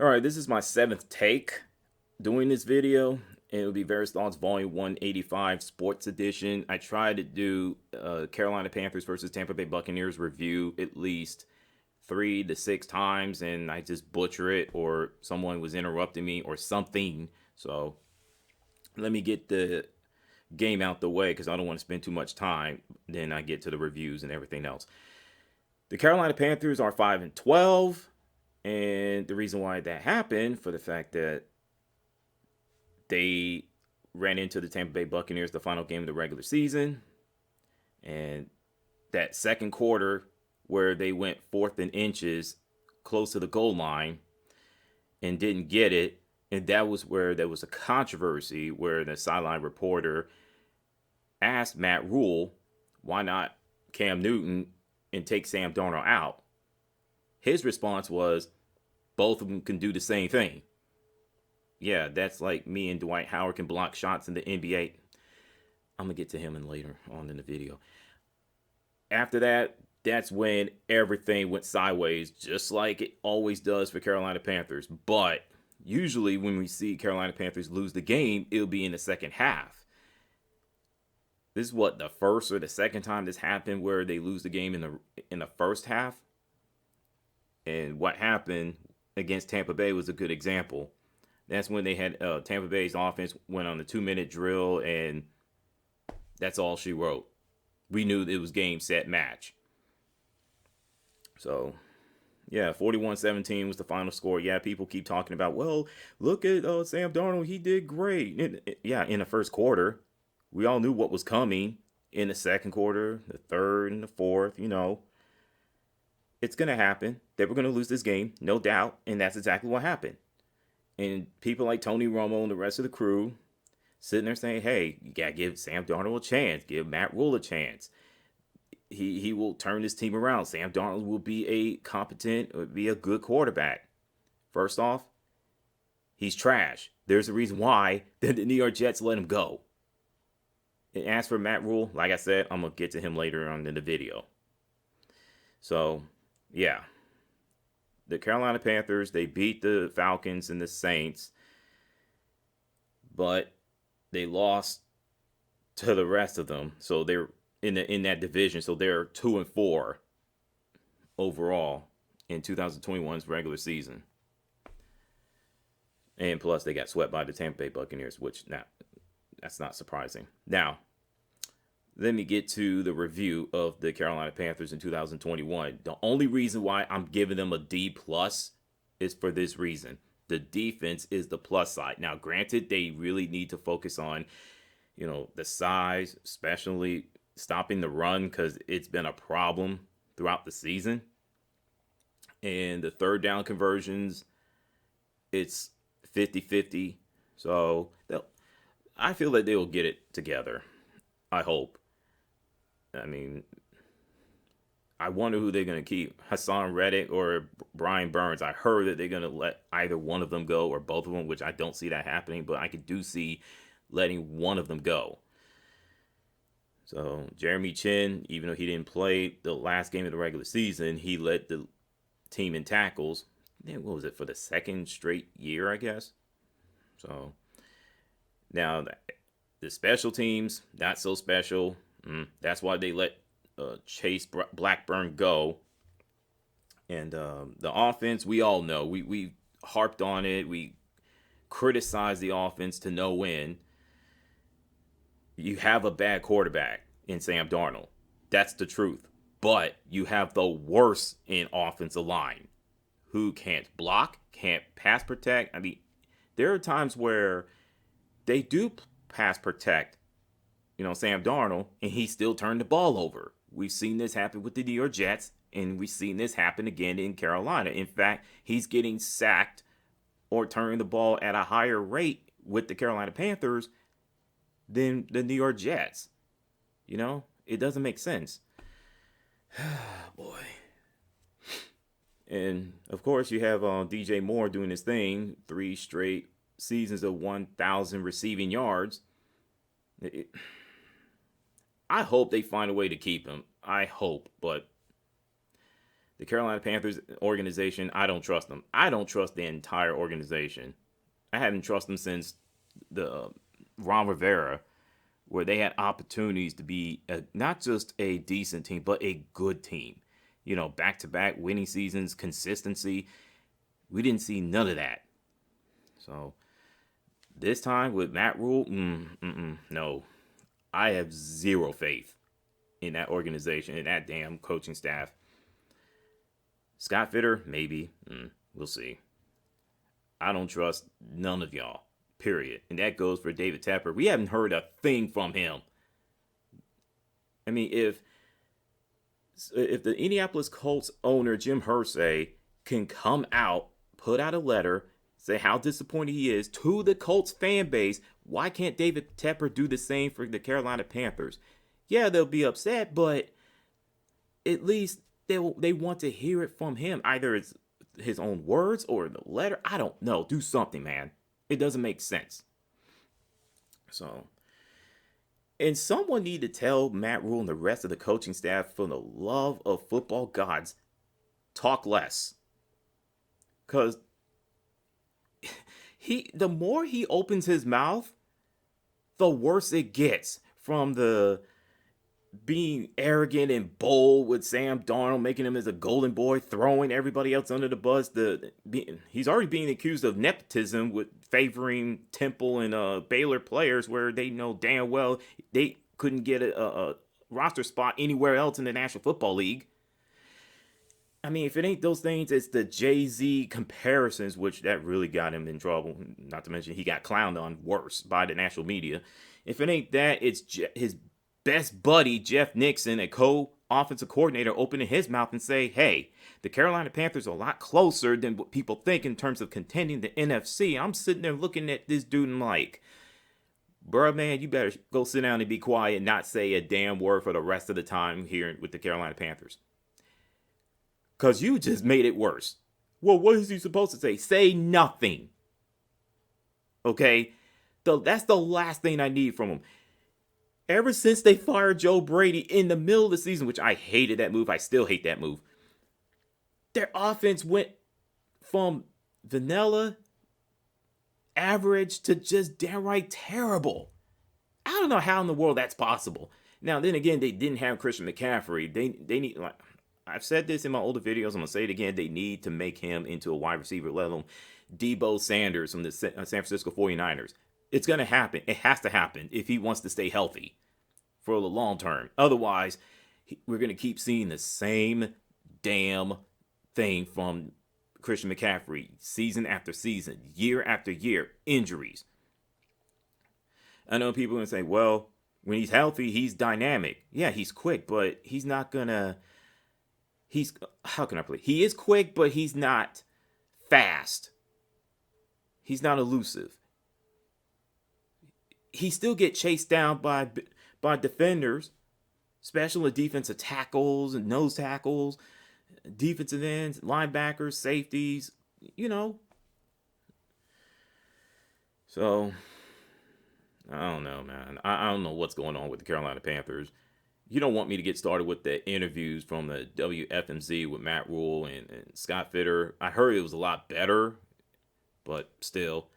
Alright, this is my 7th take doing this video. It will be Various Thoughts Volume 185 Sports Edition. I tried to do Carolina Panthers versus Tampa Bay Buccaneers review at least 3 to 6 times, and I just butcher it, or someone was interrupting me or something. So let me get the game out the way because I don't want to spend too much time. Then I get to the reviews and everything else. The Carolina Panthers are 5-12. And the reason why that happened, for the fact that they ran into the Tampa Bay Buccaneers the final game of the regular season. And that second quarter where they went 4th and inches close to the goal line and didn't get it. And that was where there was a controversy where the sideline reporter asked Matt Rule, why not Cam Newton and take Sam Darnold out? His response was, both of them can do the same thing. Yeah, that's like me and Dwight Howard can block shots in the NBA. I'm going to get to him later on in the video. After that, that's when everything went sideways, just like it always does for Carolina Panthers. But usually when we see Carolina Panthers lose the game, it'll be in the second half. This is what, the first or the second time this happened where they lose the game in the first half? And what happened against Tampa Bay was a good example. That's when they had Tampa Bay's offense went on a 2-minute drill, and that's all she wrote. We knew it was game, set, match. So, yeah, 41-17 was the final score. Yeah, people keep talking about, well, look at Sam Darnold. He did great. Yeah, in the first quarter. We all knew what was coming in the second quarter, the third, and the fourth, It's going to happen. They were going to lose this game, no doubt, and that's exactly what happened. And people like Tony Romo and the rest of the crew sitting there saying, hey, you got to give Sam Darnold a chance. Give Matt Rule a chance. He will turn this team around. Sam Darnold will be a competent, will be a good quarterback. First off, he's trash. There's a reason why the New York Jets let him go. And as for Matt Rule, like I said, I'm going to get to him later on in the video. So, yeah. The Carolina Panthers, they beat the Falcons and the Saints, but they lost to the rest of them. So they're in that division. So they're 2-4 overall in 2021's regular season. And plus, they got swept by the Tampa Bay Buccaneers, which that's not surprising. Now, let me get to the review of the Carolina Panthers in 2021. The only reason why I'm giving them a D+ is for this reason. The defense is the plus side. Now, granted, they really need to focus on, the size, especially stopping the run, because it's been a problem throughout the season. And the third down conversions, it's 50-50. So I feel that they will get it together. I hope. I mean, I wonder who they're going to keep. Hassan Reddick or Brian Burns. I heard that they're going to let either one of them go or both of them, which I don't see that happening, but I do see letting one of them go. So Jeremy Chin, even though he didn't play the last game of the regular season, he led the team in tackles. What was it, for the second straight year, I guess? So now the special teams, not so special. That's why they let Chase Blackburn go. And the offense, we all know. We harped on it. We criticized the offense to no end. You have a bad quarterback in Sam Darnold. That's the truth. But you have the worst in offensive line, who can't block, can't pass protect. I mean, there are times where they do pass protect, Sam Darnold, and he still turned the ball over. We've seen this happen with the New York Jets, and we've seen this happen again in Carolina. In fact, he's getting sacked or turning the ball at a higher rate with the Carolina Panthers than the New York Jets. It doesn't make sense. Boy. And, of course, you have DJ Moore doing his thing. 3 straight seasons of 1,000 receiving yards. I hope they find a way to keep him. I hope, but The Carolina Panthers organization, I don't trust them. I don't trust the entire organization. I haven't trusted them since the Ron Rivera, where they had opportunities to be not just a decent team, but a good team. You know, back-to-back winning seasons, consistency. We didn't see none of that. So this time with Matt Rule, no. I have zero faith in that organization, in that damn coaching staff. Scott Fitter, maybe. We'll see. I don't trust none of y'all, period. And that goes for David Tepper. We haven't heard a thing from him. I mean, if the Indianapolis Colts owner, Jim Irsay, can come out, put out a letter, say how disappointed he is to the Colts fan base, why can't David Tepper do the same for the Carolina Panthers? Yeah, they'll be upset, but at least they want to hear it from him. Either it's his own words or the letter. I don't know. Do something, man. It doesn't make sense. So, and someone need to tell Matt Rule and the rest of the coaching staff, for the love of football gods, talk less. Because the more he opens his mouth, the worse it gets. From the being arrogant and bold with Sam Darnold, making him as a golden boy, throwing everybody else under the bus. He's already being accused of nepotism with favoring Temple and Baylor players, where they know damn well they couldn't get a roster spot anywhere else in the National Football League. I mean, if it ain't those things, it's the Jay-Z comparisons, which that really got him in trouble. Not to mention he got clowned on worse by the national media. If it ain't that, it's his best buddy, Jeff Nixon, a co-offensive coordinator, opening his mouth and say, hey, the Carolina Panthers are a lot closer than what people think in terms of contending the NFC. I'm sitting there looking at this dude and like, bruh, man, you better go sit down and be quiet and not say a damn word for the rest of the time here with the Carolina Panthers. Because you just made it worse. Well, what is he supposed to say? Say nothing. Okay? That's the last thing I need from him. Ever since they fired Joe Brady in the middle of the season, which I hated that move. I still hate that move. Their offense went from vanilla, average, to just downright terrible. I don't know how in the world that's possible. Now, then again, they didn't have Christian McCaffrey. They need, like, I've said this in my older videos. I'm going to say it again. They need to make him into a wide receiver, let alone Debo Sanders from the San Francisco 49ers. It's going to happen. It has to happen if he wants to stay healthy for the long term. Otherwise, we're going to keep seeing the same damn thing from Christian McCaffrey season after season, year after year, injuries. I know people are going to say, well, when he's healthy, he's dynamic. Yeah, he's quick, but he's not going to... how can I put it? He is quick, but he's not fast. He's not elusive. He still get chased down by defenders, special and defensive tackles and nose tackles, defensive ends, linebackers, safeties, you know. So, I don't know, man. I don't know what's going on with the Carolina Panthers. You don't want me to get started with the interviews from the WFMZ with Matt Rule and Scott Fitter. I heard it was a lot better, but still,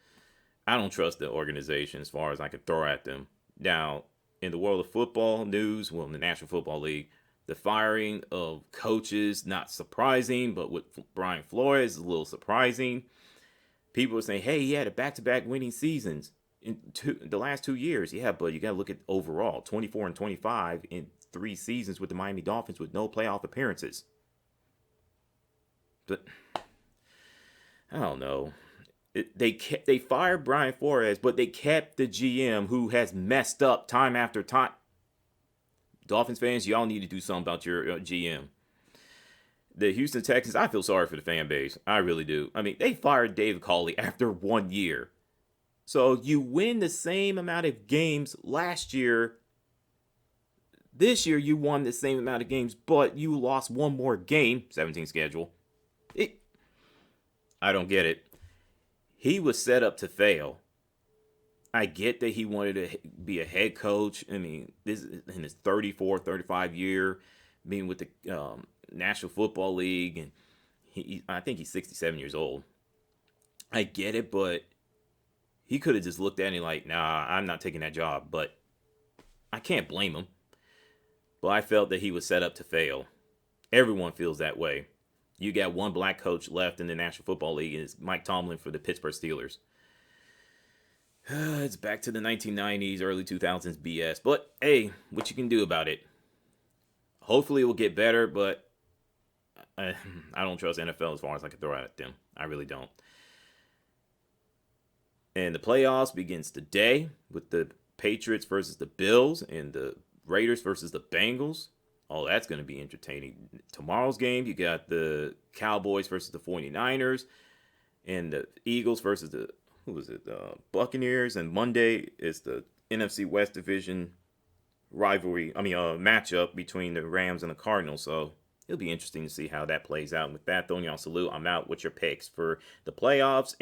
I don't trust the organization as far as I can throw at them. Now, in the world of football news, well, in the National Football League, the firing of coaches, not surprising, but with Brian Flores is a little surprising. People are saying, hey, he had a back-to-back winning seasons in the last 2 years. Yeah, but you got to look at overall, 24-25 in 3 seasons with the Miami Dolphins with no playoff appearances. But I don't know. They fired Brian Flores, but they kept the GM who has messed up time after time. Dolphins fans, y'all need to do something about your GM. The Houston Texans, I feel sorry for the fan base. I really do. I mean, they fired David Culley after 1 year. So you win the same amount of games last year. This year you won the same amount of games, but you lost one more game, 17 schedule. I don't get it. He was set up to fail. I get that he wanted to be a head coach. I mean, this is in his 34, 35 year, being with the National Football League, and I think he's 67 years old. I get it, but he could have just looked at me like, nah, I'm not taking that job. But I can't blame him. But I felt that he was set up to fail. Everyone feels that way. You got one black coach left in the National Football League, and it's Mike Tomlin for the Pittsburgh Steelers. It's back to the 1990s, early 2000s BS. But, hey, what you can do about it. Hopefully it will get better, but I don't trust NFL as far as I can throw at them. I really don't. And the playoffs begins today with the Patriots versus the Bills and the Raiders versus the Bengals. Oh, that's going to be entertaining. Tomorrow's game, you got the Cowboys versus the 49ers and the Eagles versus the, Buccaneers. And Monday is the NFC West Division matchup between the Rams and the Cardinals. So it'll be interesting to see how that plays out. And with that, though, y'all salute. I'm out with your picks for the playoffs.